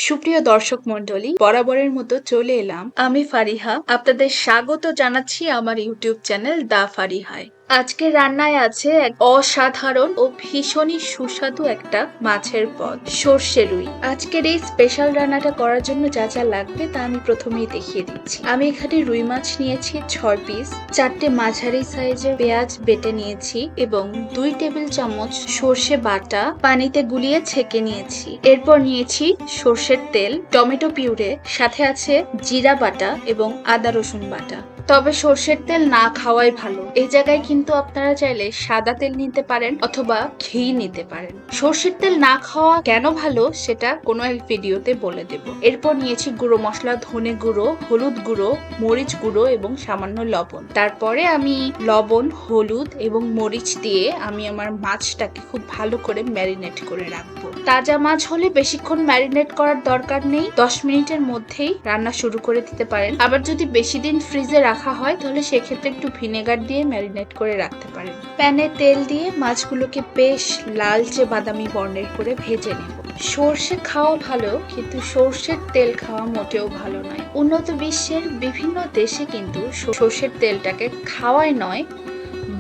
সুপ্রিয় দর্শক মণ্ডলী, বরাবরের মতো চলে এলাম আমি ফারিহা। আপনাদের স্বাগত জানাচ্ছি আমার ইউটিউব চ্যানেল দা ফারিহায়। আজকের রান্নায় আছে এক অসাধারণ ও ভীষণই সুস্বাদু একটা মাছের পদ, সর্ষে রুই। আজকের এই স্পেশাল রান্নাটা করার জন্য যা যা লাগবে তা আমি প্রথমেই দেখিয়ে দিচ্ছি। আমি এখানে রুই মাছ নিয়েছি 6 পিস, 4টে মাঝারি সাইজের পেঁয়াজ বেটে নিয়েছি এবং 2 টেবিল চামচ সর্ষে বাটা পানিতে গুলিয়ে ছেঁকে নিয়েছি। এরপর নিয়েছি সর্ষের তেল, টমেটো পিউরে, সাথে আছে জিরা বাটা এবং আদা রসুন বাটা। তবে সর্ষের তেল না খাওয়াই ভালো। এই জায়গায় কিন্তু আপনারা চাইলে সাদা তেল নিতে পারেন অথবা ঘি নিতে পারেন। সর্ষের তেল না খাওয়া কেন ভালো সেটা কোনো এক ভিডিওতে বলে দেব। এরপর নিয়েছি গুঁড়ো মশলা, ধনে গুঁড়ো, হলুদ গুঁড়ো, মরিচ গুঁড়ো এবং সামান্য লবণ। তারপরে আমি লবণ, হলুদ এবং মরিচ দিয়ে আমি আমার মাছটাকে খুব ভালো করে ম্যারিনেট করে রাখবো। তাজা মাছ হলে বেশিক্ষণ ম্যারিনেট করার দরকার নেই, 10 মিনিটের মধ্যেই রান্না শুরু করে দিতে পারেন। আবার যদি বেশি দিন ফ্রিজে রাখা হয় তাহলে সেক্ষেত্রে একটু ভিনেগার দিয়ে ম্যারিনেট করে রাখতে পারেন। প্যানে তেল দিয়ে মাছগুলোকে বেশ লালচে বাদামি বর্ণের করে ভেজে নেব। সর্ষে খাওয়া ভালো, কিন্তু সর্ষের তেল খাওয়া মোটেও ভালো নয়। উন্নত বিশ্বের বিভিন্ন দেশে কিন্তু সর্ষের তেলটাকে খাওয়াই নয়,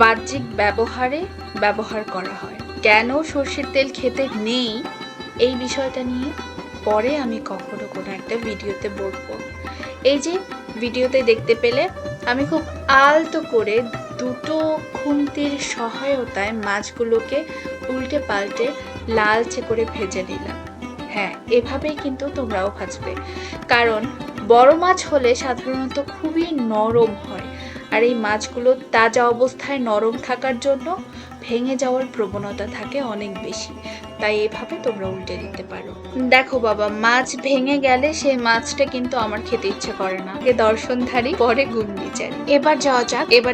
বাহ্যিক ব্যবহার করা হয়। কেন সর্ষের তেল খেতে নেই এই বিষয়টা নিয়ে পরে আমি কখনো কোনো একটা ভিডিওতে বলবো। এই যে ভিডিওতে দেখতে পেলে আমি খুব আলতো করে দুটো খুন্তির সহায়তায় মাছগুলোকে উল্টে পাল্টে লালচে করে ভেজে নিলাম। হ্যাঁ, এভাবেই কিন্তু তোমরাও ভাজবে, কারণ বড় মাছ হলে সাধারণত খুবই নরম হয়, আর এই মাছগুলো তাজা অবস্থায় নরম থাকার জন্য ভেঙে যাওয়ার প্রবণতা থাকে অনেক বেশি। তাই এভাবে তোমরা উল্টে দিতে পারো। দেখো বাবা, মাছ ভেঙে গেলে সেই মাছটা কিন্তু আমার খেতে ইচ্ছে করে না। আগে দর্শনধারী, পরে গুণবিচারী। এবার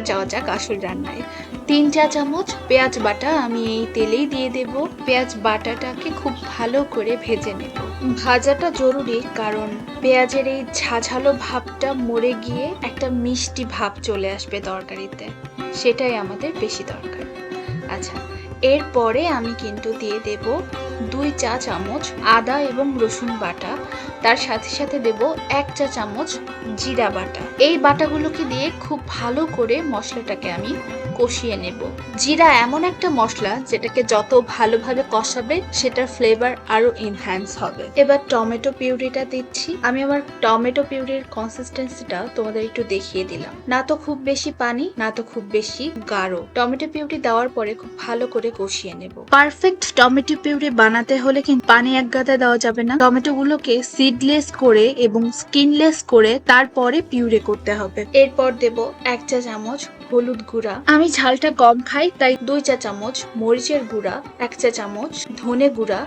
যাওয়া যাক আসল রান্নায়। 3 চা চামচ পেঁয়াজ বাটা আমি এই তেলেই দিয়ে দেব। পেঁয়াজ বাটাটাকে খুব ভালো করে ভেজে নেব। ভাজাটা জরুরি, কারণ পেঁয়াজের এই ঝাঝালো ভাবটা মরে গিয়ে একটা মিষ্টি ভাব চলে আসবে তরকারিতে, সেটাই আমাদের বেশি দরকার। আচ্ছা, এরপরে আমি কিন্তু দিয়ে দেব 2 চা চামচ আদা এবং রসুন বাটা। তার সাথে সাথে দেব 1 চা চামচ জিরা বাটা। এই বাটাগুলোকে দিয়ে খুব ভালো করে মশলাটাকে আমি কষিয়ে নেব। জিরা এমন একটা মশলা যেটাকে যত ভালোভাবে কষাবে সেটার ফ্লেভার আরো এনহ্যান্স হবে। এবার টমেটো পিউরিটা দিচ্ছি। আমি আমার টমেটো পিউরির কনসিস্টেন্সিটা তোমাদের একটু দেখিয়ে দিলাম। না তো খুব বেশি পানি, না তো খুব বেশি গাঢ়। টমেটো পিউরি দেওয়ার পরে খুব ভালো করে কষিয়ে নেব। পারফেক্ট টমেটো পিউরি বানাতে হলে কিন্তু পানি এক গাদা দেওয়া যাবে না। টমেটো গুলোকে সিডলেস করে এবং স্কিনলেস করে তারপরে পিউরি করতে হবে। এরপর দেব 1 চা চামচ হলুদ গুঁড়া। আমি ঝালটা কম খাই, তাই 2 চা চামচ মরিচের গুঁড়া, 1 চা চামচ ধনে গুঁড়া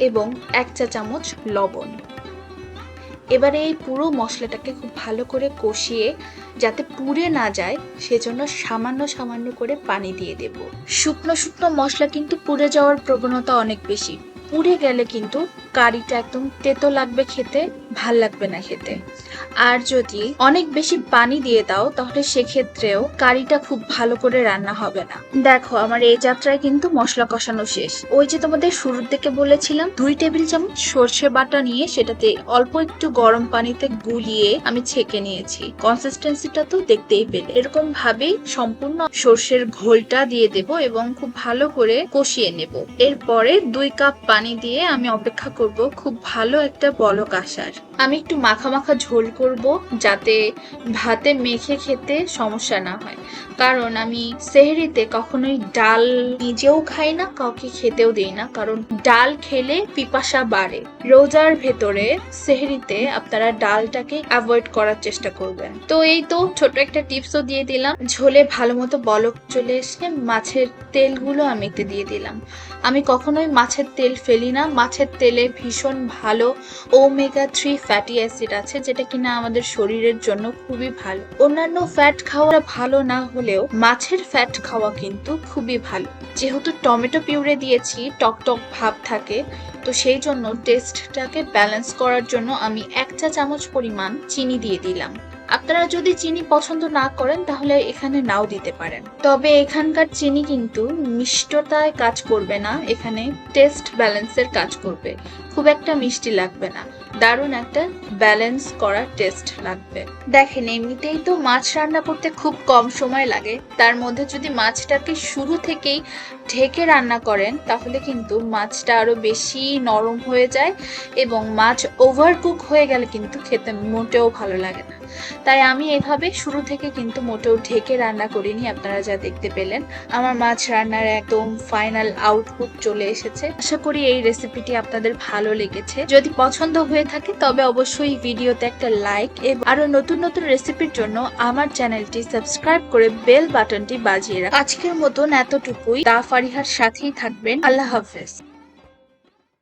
এবং 1 চা চামচ লবণ। এবারে এই পুরো মশলাটাকে খুব ভালো করে কষিয়ে যাতে পুড়ে না যায় সেজন্য সামান্য করে পানি দিয়ে দেব। শুকনো মশলা কিন্তু পুড়ে যাওয়ার প্রবণতা অনেক বেশি। পুড়ে গেলে কিন্তু কারিটা একদম তেতো লাগবে খেতে, ভাল লাগবে না খেতে। আর যদি অনেক বেশি পানি দিয়ে দাও তাহলে সেক্ষেত্রেও কারিটা খুব ভালো করে রান্না হবে না। দেখো, আমার এই যাত্রায় কিন্তু মশলা কষানো শেষ। ওই যে তোমাদের শুরুর দিকে বলেছিলাম 2 টেবিল চামচ সর্ষে বাটা নিয়ে সেটাতে অল্প একটু গরম পানিতে গুলিয়ে আমি ছেঁকে নিয়েছি। কনসিস্টেন্সিটা তো দেখতেই পেলে। এরকম ভাবেই সম্পূর্ণ সর্ষের ঘোলটা দিয়ে দেব এবং খুব ভালো করে কষিয়ে নেব। এরপরে 2 কাপ পানি দিয়ে আমি অপেক্ষা করব খুব ভালো একটা বলক আসার। আমি একটু মাখা ঝোল করব যাতে ভাতে মেখে খেতে সমস্যা না হয়, কারণ আমি সেহরিতে কখনোই ডাল নিজেও খাই না, কাউকে খেতেও দেই না, কারণ ডাল খেলে পিপাসা বাড়ে। রোজার ভেতরে সেহরিতে আপনারা ডালটাকে অ্যাভয়েড করার চেষ্টা করবেন। তো এই তো ছোট একটা টিপসও দিয়ে দিলাম। ঝোলে ভালো মতো বলক চলে এসে মাছের তেলগুলো আমি এতে দিয়ে দিলাম। আমি কখনোই মাছের তেল ফেলি না। মাছের তেলে ভীষণ ভালো ওমেগা 3 ফ্যাটি অ্যাসিড আছে, যেটা কিনা আমাদের শরীরের জন্য খুবই ভালো। অন্যান্য ফ্যাট খাওয়া ভালো না হলেও মাছের ফ্যাট খাওয়া কিন্তু খুবই ভালো। যেহেতু টমেটো পিউরে দিয়েছি, টক ভাব থাকে, তো সেই জন্য টেস্টটাকে ব্যালেন্স করার জন্য আমি 1 চা চামচ পরিমাণ চিনি দিয়ে দিলাম। আপনারা যদি চিনি পছন্দ না করেন তাহলে এখানে নাও দিতে পারেন। তবে এখানকার চিনি কিন্তু মিষ্টতায় কাজ করবে না, এখানে টেস্ট ব্যালেন্সের কাজ করবে। খুব একটা মিষ্টি লাগবে না, দারুণ একটা ব্যালেন্স করা টেস্ট লাগবে। দেখেন এমনিতেই তো মাছ রান্না করতে খুব কম সময় লাগে, তার মধ্যে যদি মাছটাকে শুরু থেকেই ঢেকে রান্না করেন তাহলে কিন্তু মাছটা আরো বেশি নরম হয়ে যায় এবং মাছ ওভারকুক হয়ে গেলে কিন্তু খেতে মোটেও ভালো লাগে না। তাই আমি এভাবে শুরু থেকে কিন্তু মোটেও ঢেকে রান্না করিনি। আপনারা যা দেখতে পেলেন আমার মাছ রান্নার একদম ফাইনাল আউটপুট চলে এসেছে। আশা করি এই রেসিপিটি আপনাদের ভালো লেগেছে। যদি পছন্দ হয়ে থাকে তবে অবশ্যই ভিডিওতে একটা লাইক এবং আরো নতুন নতুন রেসিপির জন্য আমার চ্যানেলটি সাবস্ক্রাইব করে বেল বাটনটি বাজিয়ে রাখুন। আজকের মতন এতটুকুই। দা ফারিহার সাথেই থাকবেন। আল্লাহ হাফেজ।